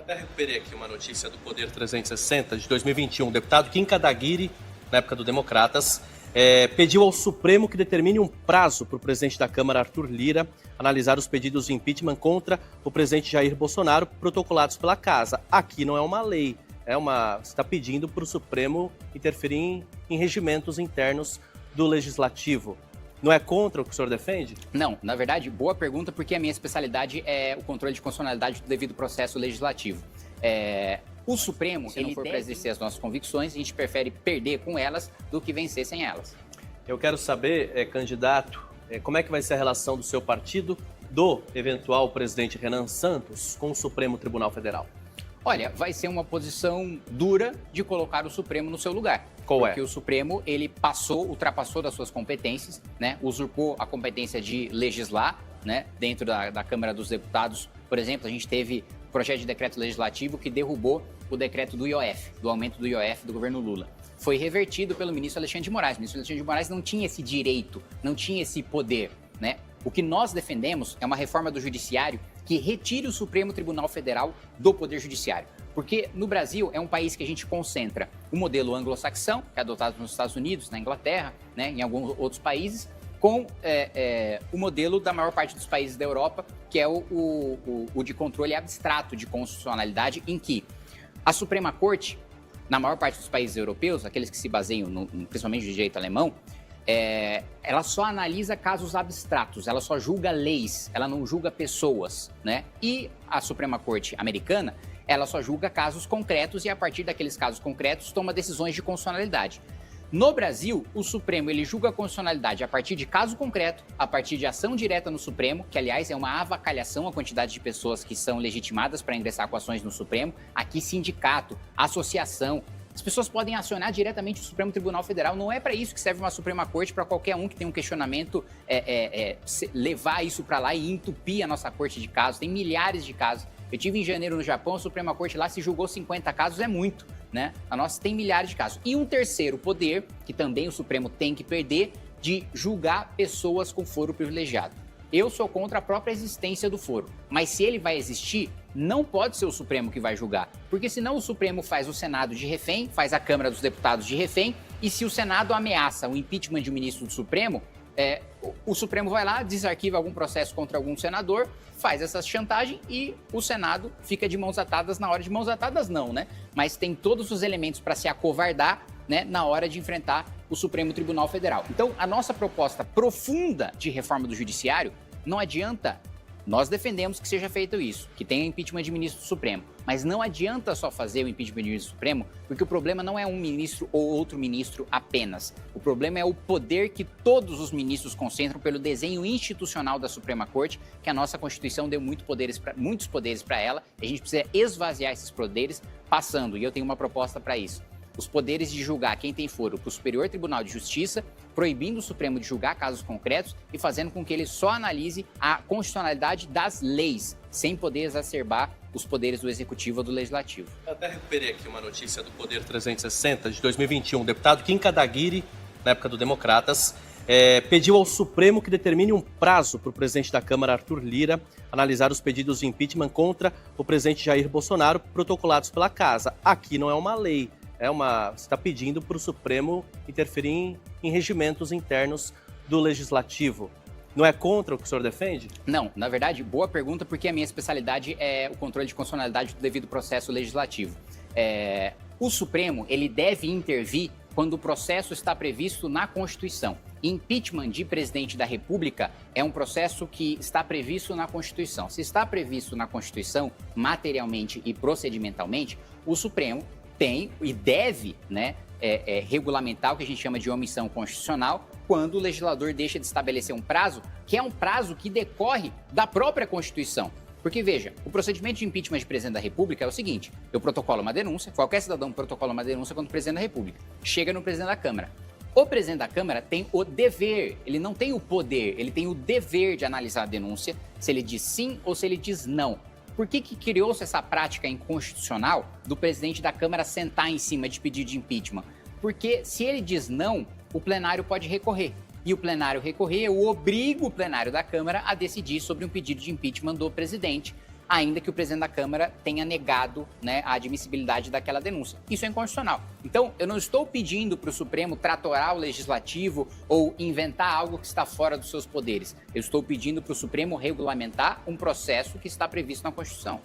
Eu até recuperei aqui uma notícia do Poder 360 de 2021. O deputado Kim Kataguiri, na época do Democratas, pediu ao Supremo que determine um prazo para o presidente da Câmara, Arthur Lira, analisar os pedidos de impeachment contra o presidente Jair Bolsonaro, protocolados pela Casa. Aqui não é uma lei, você está pedindo para o Supremo interferir em regimentos internos do Legislativo. Não é contra o que o senhor defende? Não, na verdade, boa pergunta, porque a minha especialidade é o controle de constitucionalidade do devido processo legislativo. O Supremo, se não for para exercer as nossas convicções, a gente prefere perder com elas do que vencer sem elas. Eu quero saber, candidato, como é que vai ser a relação do seu partido, do eventual presidente Renan Santos, com o Supremo Tribunal Federal? Olha, vai ser uma posição dura de colocar o Supremo no seu lugar. Qual é? Porque o Supremo, ele ultrapassou das suas competências, né? Usurpou a competência de legislar, né? Dentro da Câmara dos Deputados, por exemplo, a gente teve um projeto de decreto legislativo que derrubou o decreto do IOF, do aumento do IOF do governo Lula. Foi revertido pelo ministro Alexandre de Moraes. O ministro Alexandre de Moraes não tinha esse direito, não tinha esse poder, né? O que nós defendemos é uma reforma do judiciário que retire o Supremo Tribunal Federal do Poder Judiciário. Porque no Brasil é um país que a gente concentra o modelo anglo-saxão, que é adotado nos Estados Unidos, na Inglaterra, né, em alguns outros países, com o modelo da maior parte dos países da Europa, que é o de controle abstrato de constitucionalidade, em que a Suprema Corte, na maior parte dos países europeus, aqueles que se baseiam principalmente no direito alemão, ela só analisa casos abstratos, ela só julga leis, ela não julga pessoas, né? E a Suprema Corte americana, ela só julga casos concretos e a partir daqueles casos concretos toma decisões de constitucionalidade. No Brasil, o Supremo ele julga a constitucionalidade a partir de caso concreto, a partir de ação direta no Supremo, que aliás é uma avacalhação a quantidade de pessoas que são legitimadas para ingressar com ações no Supremo, aqui sindicato, associação. As pessoas podem acionar diretamente o Supremo Tribunal Federal. Não é para isso que serve uma Suprema Corte, para qualquer um que tem um questionamento levar isso para lá e entupir a nossa corte de casos. Tem milhares de casos. Eu estive em janeiro no Japão, a Suprema Corte lá se julgou 50 casos, é muito, né? A nossa tem milhares de casos. E um terceiro poder, que também o Supremo tem que perder, de julgar pessoas com foro privilegiado. Eu sou contra a própria existência do foro, mas se ele vai existir, não pode ser o Supremo que vai julgar, porque senão o Supremo faz o Senado de refém, faz a Câmara dos Deputados de refém, e se o Senado ameaça o impeachment de um ministro do Supremo, o Supremo vai lá, desarquiva algum processo contra algum senador, faz essa chantagem e o Senado fica de mãos atadas na hora de mãos atadas não, né? Mas tem todos os elementos para se acovardar, né, na hora de enfrentar o Supremo Tribunal Federal. Então, a nossa proposta profunda de reforma do Judiciário não adianta. Nós defendemos que seja feito isso, que tenha impeachment de ministro do Supremo. Mas não adianta só fazer o impeachment de ministro do Supremo, porque o problema não é um ministro ou outro ministro apenas. O problema é o poder que todos os ministros concentram pelo desenho institucional da Suprema Corte, que a nossa Constituição deu muitos poderes para ela. A gente precisa esvaziar esses poderes, passando, e eu tenho uma proposta para isso, os poderes de julgar quem tem foro para o Superior Tribunal de Justiça, proibindo o Supremo de julgar casos concretos e fazendo com que ele só analise a constitucionalidade das leis, sem poder exacerbar os poderes do Executivo ou do Legislativo. Eu até recuperei aqui uma notícia do Poder 360 de 2021. O deputado Kim Kataguiri, na época do Democratas, pediu ao Supremo que determine um prazo para o presidente da Câmara, Arthur Lira, analisar os pedidos de impeachment contra o presidente Jair Bolsonaro, protocolados pela Casa. Aqui não é uma lei. Você está pedindo para o Supremo interferir em regimentos internos do Legislativo. Não é contra o que o senhor defende? Não, na verdade, boa pergunta, porque a minha especialidade é o controle de constitucionalidade do devido processo legislativo. O Supremo, ele deve intervir quando o processo está previsto na Constituição. Impeachment de presidente da República é um processo que está previsto na Constituição. Se está previsto na Constituição, materialmente e procedimentalmente, o Supremo tem e deve, né, regulamentar o que a gente chama de omissão constitucional quando o legislador deixa de estabelecer um prazo, que é um prazo que decorre da própria Constituição. Porque, veja, o procedimento de impeachment de presidente da República é o seguinte: eu protocolo uma denúncia, qualquer cidadão protocola uma denúncia contra o presidente da República, chega no presidente da Câmara. O presidente da Câmara tem o dever, ele não tem o poder, ele tem o dever de analisar a denúncia, se ele diz sim ou se ele diz não. Por que criou-se essa prática inconstitucional do presidente da Câmara sentar em cima de pedido de impeachment? Porque se ele diz não, o plenário pode recorrer. E o plenário recorrer, eu obrigo o plenário da Câmara a decidir sobre um pedido de impeachment do presidente. ainda que o presidente da Câmara tenha negado, né, a admissibilidade daquela denúncia. Isso é inconstitucional. Então, eu não estou pedindo para o Supremo tratorar o Legislativo ou inventar algo que está fora dos seus poderes. Eu estou pedindo para o Supremo regulamentar um processo que está previsto na Constituição.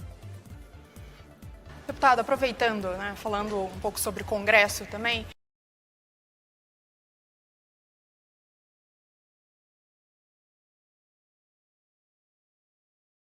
Deputado, aproveitando, né, falando um pouco sobre Congresso também,